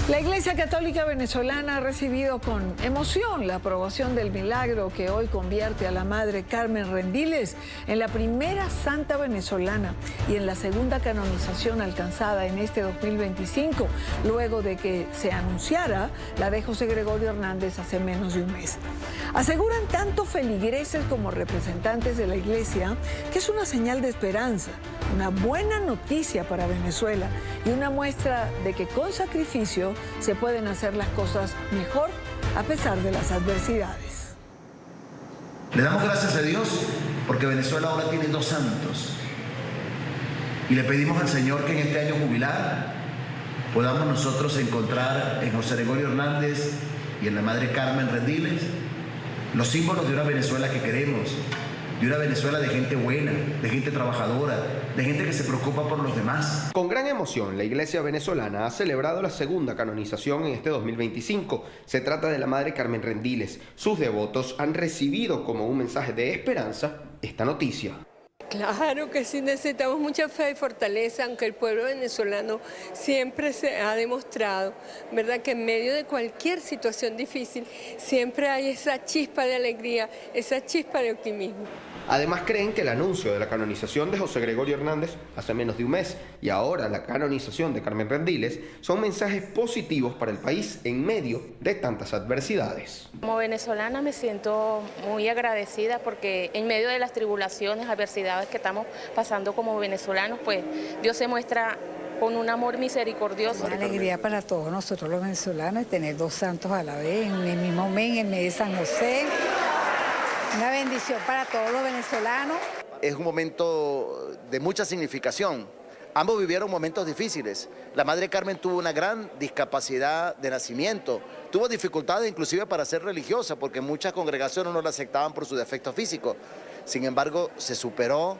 La Iglesia Católica Venezolana ha recibido con emoción la aprobación del milagro que hoy convierte a la Madre Carmen Rendiles en la primera santa venezolana y en la segunda canonización alcanzada en este 2025, luego de que se anunciara la de José Gregorio Hernández hace menos de un mes. Aseguran tanto feligreses como representantes de la Iglesia que es una señal de esperanza, una buena noticia para Venezuela y una muestra de que con sacrificio se pueden hacer las cosas mejor a pesar de las adversidades. Le damos gracias a Dios porque Venezuela ahora tiene 2 santos. Y le pedimos al Señor que en este año jubilar podamos nosotros encontrar en José Gregorio Hernández y en la Madre Carmen Rendiles los símbolos de una Venezuela que queremos, de una Venezuela de gente buena, de gente trabajadora, de gente que se preocupa por los demás. Con gran emoción, la Iglesia venezolana ha celebrado la segunda canonización en este 2025. Se trata de la Madre Carmen Rendiles. Sus devotos han recibido como un mensaje de esperanza esta noticia. Claro que sí, necesitamos mucha fe y fortaleza, aunque el pueblo venezolano siempre se ha demostrado, ¿verdad?, que en medio de cualquier situación difícil siempre hay esa chispa de alegría, esa chispa de optimismo. Además creen que el anuncio de la canonización de José Gregorio Hernández hace menos de un mes y ahora la canonización de Carmen Rendiles son mensajes positivos para el país en medio de tantas adversidades. Como venezolana me siento muy agradecida porque en medio de las tribulaciones, adversidades que estamos pasando como venezolanos, pues Dios se muestra con un amor misericordioso. Una alegría para todos nosotros los venezolanos tener 2 santos a la vez en el mismo mes, en el mes de San José. Una bendición para todos los venezolanos. Es un momento de mucha significación. Ambos vivieron momentos difíciles. La Madre Carmen tuvo una gran discapacidad de nacimiento. Tuvo dificultades inclusive para ser religiosa porque muchas congregaciones no la aceptaban por su defecto físico. Sin embargo, se superó.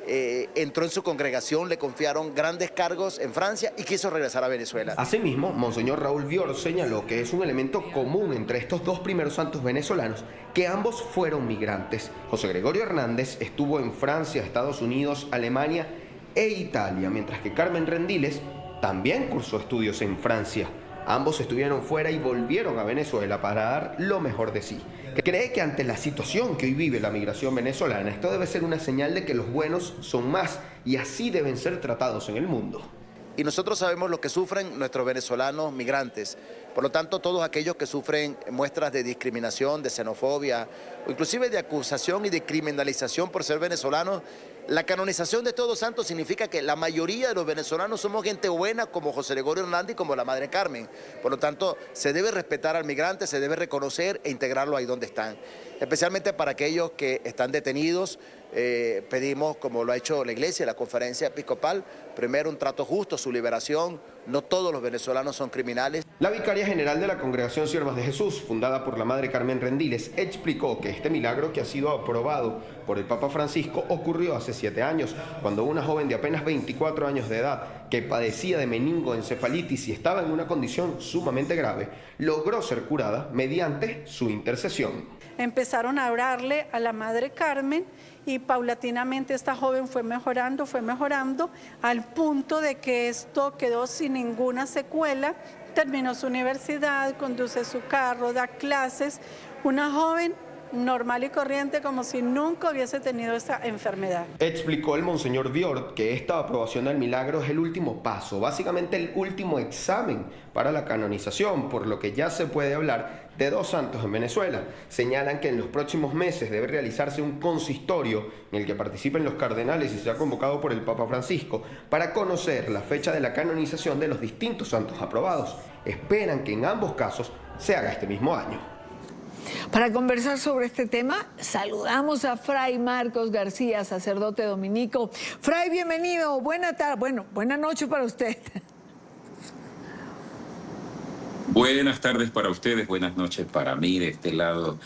Entró en su congregación, le confiaron grandes cargos en Francia y quiso regresar a Venezuela. Asimismo, Monseñor Raúl Vior señaló que es un elemento común entre estos 2 primeros santos venezolanos, que ambos fueron migrantes. José Gregorio Hernández estuvo en Francia, Estados Unidos, Alemania e Italia, mientras que Carmen Rendiles también cursó estudios en Francia. Ambos estuvieron fuera y volvieron a Venezuela para dar lo mejor de sí. Cree que ante la situación que hoy vive la migración venezolana, esto debe ser una señal de que los buenos son más y así deben ser tratados en el mundo. Y nosotros sabemos lo que sufren nuestros venezolanos migrantes. Por lo tanto, todos aquellos que sufren muestras de discriminación, de xenofobia, o inclusive de acusación y de criminalización por ser venezolanos, la canonización de Todos Santos significa que la mayoría de los venezolanos somos gente buena como José Gregorio Hernández y como la Madre Carmen. Por lo tanto, se debe respetar al migrante, se debe reconocer e integrarlo ahí donde están. Especialmente para aquellos que están detenidos, pedimos, como lo ha hecho la Iglesia, la Conferencia Episcopal, primero un trato justo, su liberación. No todos los venezolanos son criminales. La vicaria general de la Congregación Siervas de Jesús, fundada por la Madre Carmen Rendiles, explicó que este milagro que ha sido aprobado por el Papa Francisco ocurrió hace 7 años, cuando una joven de apenas 24 años de edad, que padecía de meningoencefalitis y estaba en una condición sumamente grave, logró ser curada mediante su intercesión. Empezaron a orarle a la Madre Carmen y paulatinamente esta joven fue mejorando al punto de que esto quedó sin ninguna secuela. Terminó su universidad, conduce su carro, da clases, una joven normal y corriente como si nunca hubiese tenido esta enfermedad. Explicó el Monseñor Vior que esta aprobación del milagro es el último paso, básicamente el último examen para la canonización, por lo que ya se puede hablar de 2 santos en Venezuela. Señalan que en los próximos meses debe realizarse un consistorio en el que participen los cardenales y sea convocado por el Papa Francisco para conocer la fecha de la canonización de los distintos santos aprobados. Esperan que en ambos casos se haga este mismo año. Para conversar sobre este tema, saludamos a Fray Marcos García, sacerdote dominico. Fray, bienvenido, buena tarde, buena noche para usted. Buenas tardes para ustedes, buenas noches para mí de este lado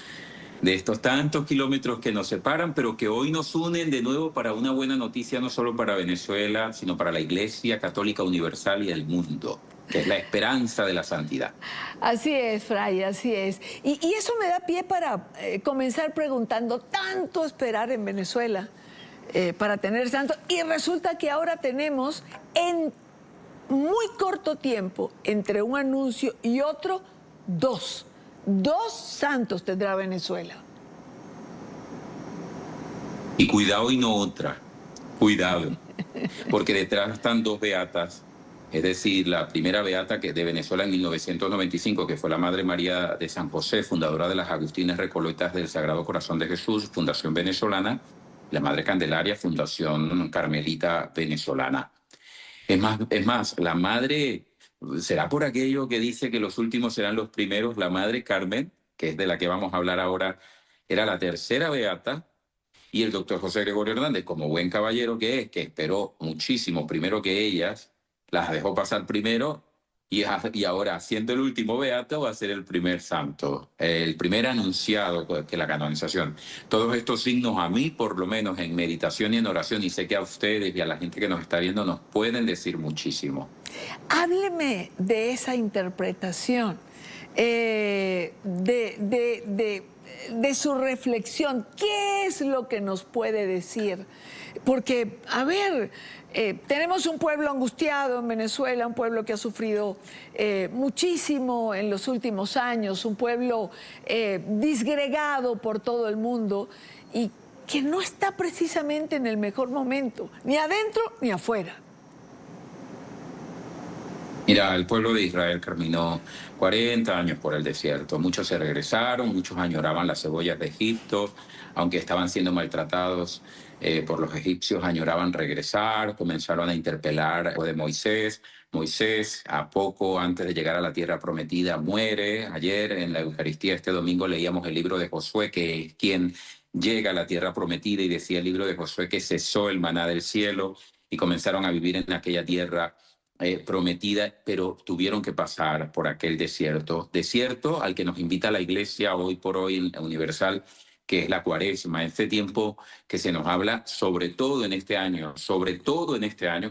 de estos tantos kilómetros que nos separan, pero que hoy nos unen de nuevo para una buena noticia, no solo para Venezuela, sino para la Iglesia Católica Universal y el mundo, que es la esperanza de la santidad. Así es, Fray, así es. Y eso me da pie para comenzar preguntando, tanto esperar en Venezuela para tener santos, y resulta que ahora tenemos en muy corto tiempo entre un anuncio y otro, dos santos tendrá Venezuela. Y cuidado y no otra, cuidado, porque detrás están dos beatas, es decir, la primera beata que de Venezuela en 1995, que fue la Madre María de San José, fundadora de las Agustinas Recoletas del Sagrado Corazón de Jesús, Fundación Venezolana, la Madre Candelaria, Fundación Carmelita Venezolana. Es más, la Madre, será por aquello que dice que los últimos serán los primeros, la Madre Carmen, que es de la que vamos a hablar ahora, era la tercera beata. Y el doctor José Gregorio Hernández, como buen caballero que es, que esperó muchísimo primero que ellas, las dejó pasar primero y ahora, siendo el último beato, va a ser el primer santo, el primer anunciado que la canonización. Todos estos signos a mí, por lo menos en meditación y en oración, y sé que a ustedes y a la gente que nos está viendo nos pueden decir muchísimo. Hábleme de esa interpretación, de su reflexión. ¿Qué es lo que nos puede decir? Porque, a ver, tenemos un pueblo angustiado en Venezuela, un pueblo que ha sufrido muchísimo en los últimos años, un pueblo disgregado por todo el mundo y que no está precisamente en el mejor momento, ni adentro ni afuera. Mira, el pueblo de Israel caminó 40 años por el desierto. Muchos se regresaron, muchos añoraban las cebollas de Egipto, aunque estaban siendo maltratados por los egipcios, añoraban regresar, comenzaron a interpelar de Moisés. Moisés, a poco antes de llegar a la tierra prometida, muere. Ayer en la Eucaristía, este domingo, leíamos el libro de Josué, que es quien llega a la tierra prometida, y decía el libro de Josué que cesó el maná del cielo y comenzaron a vivir en aquella tierra prometida, pero tuvieron que pasar por aquel desierto al que nos invita la Iglesia hoy por hoy universal, que es la Cuaresma, este tiempo que se nos habla sobre todo en este año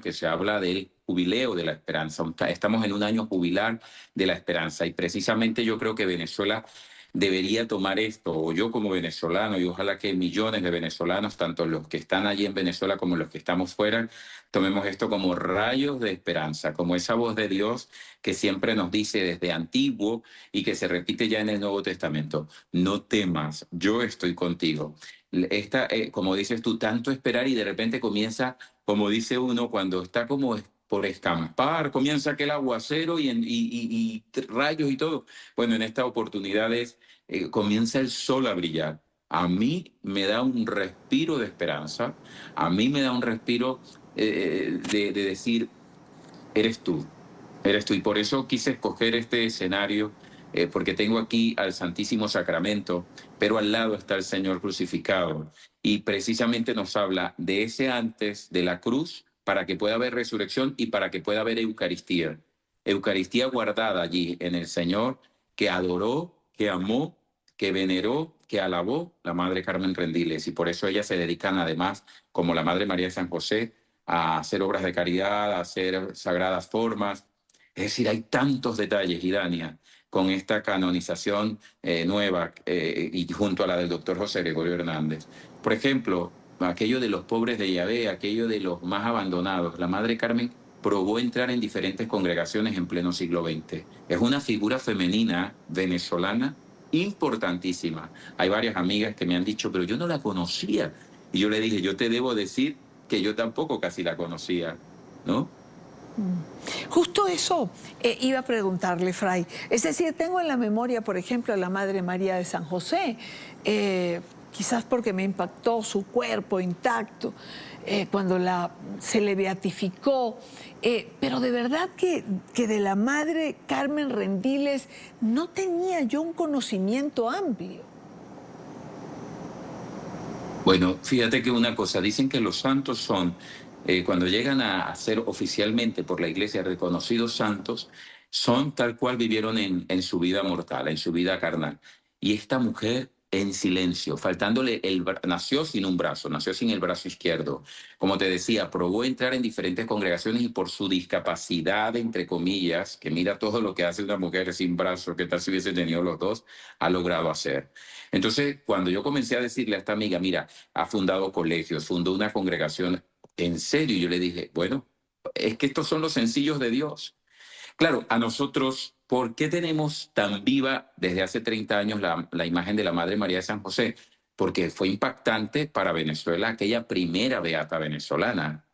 que se habla del jubileo de la esperanza. Estamos en un año jubilar de la esperanza y precisamente yo creo que Venezuela debería tomar esto, o yo como venezolano, y ojalá que millones de venezolanos, tanto los que están allí en Venezuela como los que estamos fuera, tomemos esto como rayos de esperanza, como esa voz de Dios que siempre nos dice desde antiguo y que se repite ya en el Nuevo Testamento: no temas, yo estoy contigo. Como dices tú, tanto esperar y de repente comienza, como dice uno, cuando está como por escampar, comienza aquel aguacero y rayos y todo. Bueno, en esta oportunidad comienza el sol a brillar. A mí me da un respiro de esperanza, a mí me da un respiro de decir, eres tú. Y por eso quise escoger este escenario, porque tengo aquí al Santísimo Sacramento, pero al lado está el Señor crucificado. Y precisamente nos habla de ese antes de la cruz, para que pueda haber resurrección y para que pueda haber Eucaristía. Eucaristía guardada allí en el Señor, que adoró, que amó, que veneró, que alabó la Madre Carmen Rendiles. Y por eso ellas se dedican además, como la Madre María de San José, a hacer obras de caridad, a hacer sagradas formas. Es decir, hay tantos detalles, Idania, con esta canonización nueva y junto a la del doctor José Gregorio Hernández. Por ejemplo, aquello de los pobres de Yahvé, aquello de los más abandonados. La Madre Carmen probó entrar en diferentes congregaciones en pleno siglo XX. Es una figura femenina venezolana importantísima. Hay varias amigas que me han dicho, pero yo no la conocía. Y yo le dije, yo te debo decir que yo tampoco casi la conocía, ¿no? Justo eso iba a preguntarle, Fray. Es decir, tengo en la memoria, por ejemplo, a la Madre María de San José, quizás porque me impactó su cuerpo intacto cuando se le beatificó, pero de verdad que de la Madre Carmen Rendiles no tenía yo un conocimiento amplio. Bueno, fíjate que una cosa, dicen que los santos son, cuando llegan a ser oficialmente por la Iglesia reconocidos santos, son tal cual vivieron en su vida mortal, en su vida carnal. Y esta mujer, en silencio, faltándole nació sin un brazo, nació sin el brazo izquierdo. Como te decía, probó entrar en diferentes congregaciones y por su discapacidad, entre comillas, que mira todo lo que hace una mujer sin brazo, que tal si hubiese tenido los dos, ha logrado hacer. Entonces, cuando yo comencé a decirle a esta amiga, mira, ha fundado colegios, fundó una congregación, en serio, yo le dije, bueno, Es que estos son los sencillos de Dios. Claro, a nosotros, ¿por qué tenemos tan viva desde hace 30 años la imagen de la Madre María de San José? Porque fue impactante para Venezuela aquella primera beata venezolana,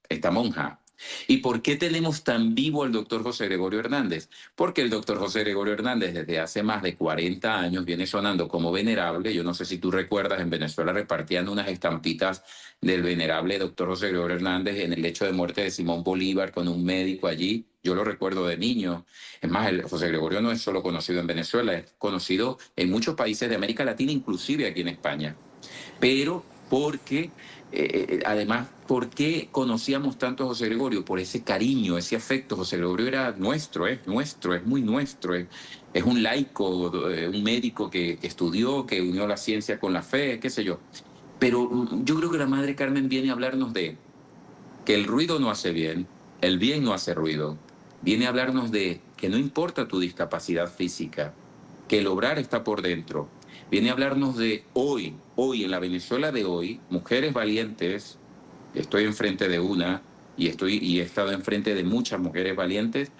esta monja. ¿Y por qué tenemos tan vivo al doctor José Gregorio Hernández? Porque el doctor José Gregorio Hernández desde hace más de 40 años viene sonando como venerable. Yo no sé si tú recuerdas, en Venezuela repartían unas estampitas del venerable doctor José Gregorio Hernández en el lecho de muerte de Simón Bolívar con un médico allí. Yo lo recuerdo de niño. Es más, el José Gregorio no es solo conocido en Venezuela, es conocido en muchos países de América Latina, inclusive aquí en España. Pero porque, además, ¿por qué conocíamos tanto a José Gregorio? Por ese cariño, ese afecto. José Gregorio era nuestro, es muy nuestro. Es un laico, un médico que estudió, que unió la ciencia con la fe, qué sé yo. Pero yo creo que la Madre Carmen viene a hablarnos de que el ruido no hace bien, el bien no hace ruido. Viene a hablarnos de que no importa tu discapacidad física, que el obrar está por dentro. Viene a hablarnos de hoy, en la Venezuela de hoy, mujeres valientes. Estoy enfrente de una y he estado enfrente de muchas mujeres valientes,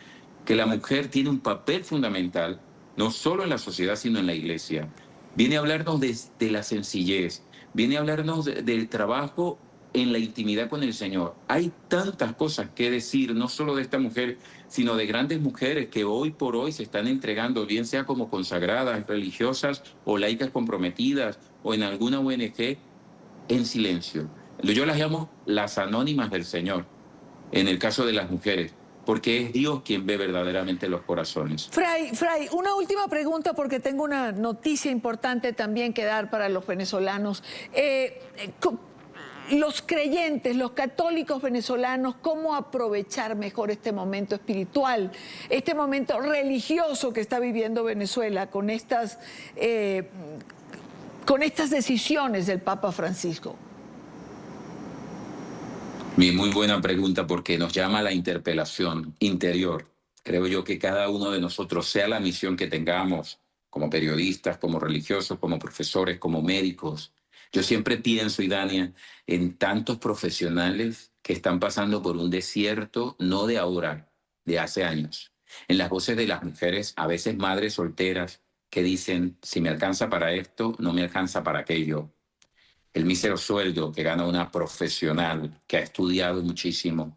que la mujer tiene un papel fundamental, no solo en la sociedad, sino en la iglesia. Viene a hablarnos de la sencillez, viene a hablarnos del trabajo en la intimidad con el Señor. Hay tantas cosas que decir, no solo de esta mujer, sino de grandes mujeres que hoy por hoy se están entregando, bien sea como consagradas, religiosas o laicas comprometidas o en alguna ONG, en silencio. Yo las llamo las anónimas del Señor, en el caso de las mujeres, porque es Dios quien ve verdaderamente los corazones. Fray, una última pregunta porque tengo una noticia importante también que dar para los venezolanos. Los creyentes, los católicos venezolanos, ¿cómo aprovechar mejor este momento espiritual, este momento religioso que está viviendo Venezuela con estas decisiones del Papa Francisco? Muy buena pregunta, porque nos llama a la interpelación interior. Creo yo que cada uno de nosotros, sea la misión que tengamos, como periodistas, como religiosos, como profesores, como médicos, yo siempre pienso, Idania, en tantos profesionales que están pasando por un desierto, no de ahora, de hace años. En las voces de las mujeres, a veces madres solteras, que dicen, si me alcanza para esto, no me alcanza para aquello. El mísero sueldo que gana una profesional que ha estudiado muchísimo.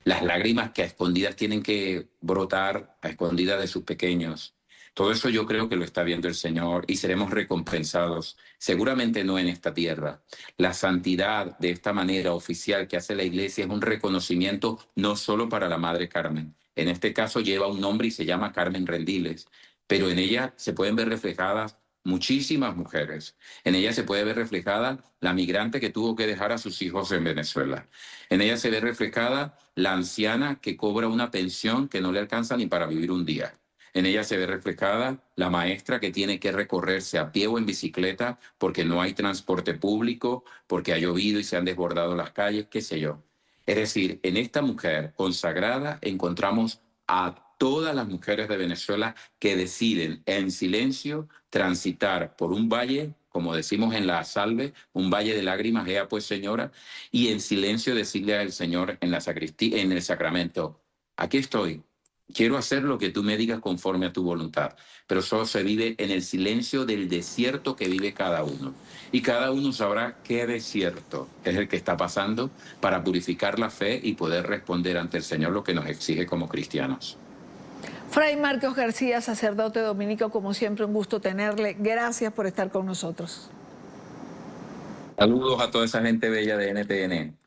Las lágrimas que a escondidas tienen que brotar, a escondidas de sus pequeños. Todo eso yo creo que lo está viendo el Señor y seremos recompensados, seguramente no en esta tierra. La santidad de esta manera oficial que hace la Iglesia es un reconocimiento no solo para la Madre Carmen. En este caso lleva un nombre y se llama Carmen Rendiles, pero en ella se pueden ver reflejadas muchísimas mujeres. En ella se puede ver reflejada la migrante que tuvo que dejar a sus hijos en Venezuela. En ella se ve reflejada la anciana que cobra una pensión que no le alcanza ni para vivir un día. En ella se ve reflejada la maestra que tiene que recorrerse a pie o en bicicleta porque no hay transporte público, porque ha llovido y se han desbordado las calles, qué sé yo. Es decir, en esta mujer consagrada encontramos a todas las mujeres de Venezuela que deciden en silencio transitar por un valle, como decimos en la salve, un valle de lágrimas, ea pues señora, y en silencio decirle al Señor en la sacristía, en el sacramento, aquí estoy. Quiero hacer lo que tú me digas conforme a tu voluntad, pero solo se vive en el silencio del desierto que vive cada uno. Y cada uno sabrá qué desierto es el que está pasando para purificar la fe y poder responder ante el Señor lo que nos exige como cristianos. Fray Marcos García, sacerdote dominico, como siempre un gusto tenerle. Gracias por estar con nosotros. Saludos a toda esa gente bella de NTN.